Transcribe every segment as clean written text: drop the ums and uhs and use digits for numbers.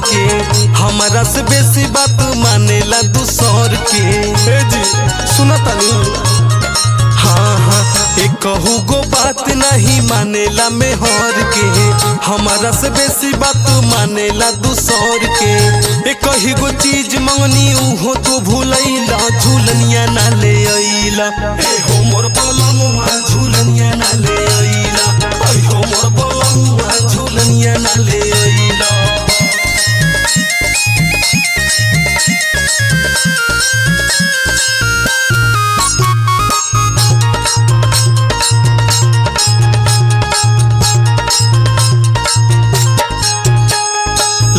के हमारा से बेसी बात मानेला दूसर के। हे जी सुना तानी हाँ हाँ एक कहू गो बात नहीं मानेला मेहर के हमारा से बेसी बात मानेला दूसर के। एक ही गो चीज मंगनी उहो तो भूलैला झूलनिया ना ले अइला। ए हो मोर बलमुआ झूलनिया ना ले अइला। ए हो मोर बलमुआ झूलनिया ना ले अइला।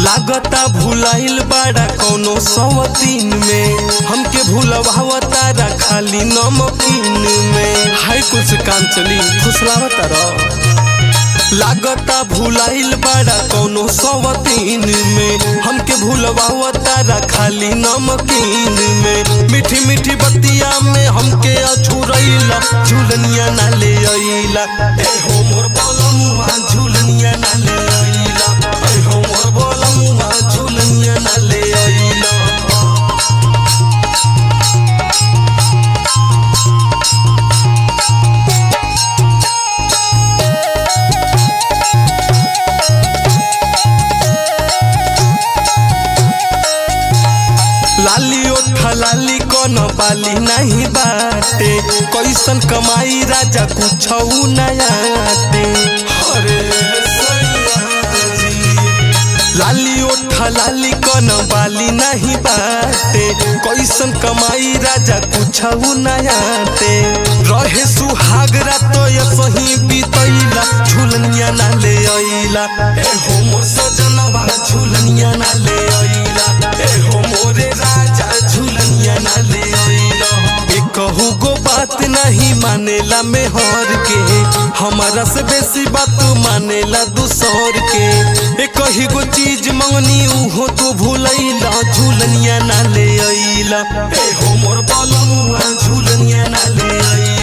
लागता भुलाइल बाड़ा कौनो सवतीन में हमके भूलवावता रा खाली नमकीन में। हाय कुछ काम चली फुसलावता रह। लागता भुलाइल बाड़ा कौनो सवतीन में हमके भूलवावता रा खाली नमकीन में। मीठी मीठी बतिया में हमके अछुरैला झूलनिया ना ले अइला। ए हो मोर बलमुआ झूलनिया ना ले अइला। ए हो मोर बलमुआ झूलनिया ना ले अइला। लाली ओठा लाली कौन बाली नहीं बाटे कैसन कमाई राजा कुछ नयाते। अरे लाली ओठा लाली कौन बाली नहीं बाटे कैसन कमाई राजा कुछ नयाते। रहे सुहागरा तो ये सही बीतैला झूलनिया ना ले अइला। ए हो मोर सजनवा झूलनिया ना ले अइला। ए हो मोरे राजा झूलनिया ना ले अइला। एक कहू गो बात नहीं मानेला मेहर के हमारा से बेसी बात मानेला दूसर के। एक ही गो चीज मंगनी उहो तो भूलैला झूलनिया ना ले अइला। ए हो मोर बलमुआ झूलनिया ना ले अइला।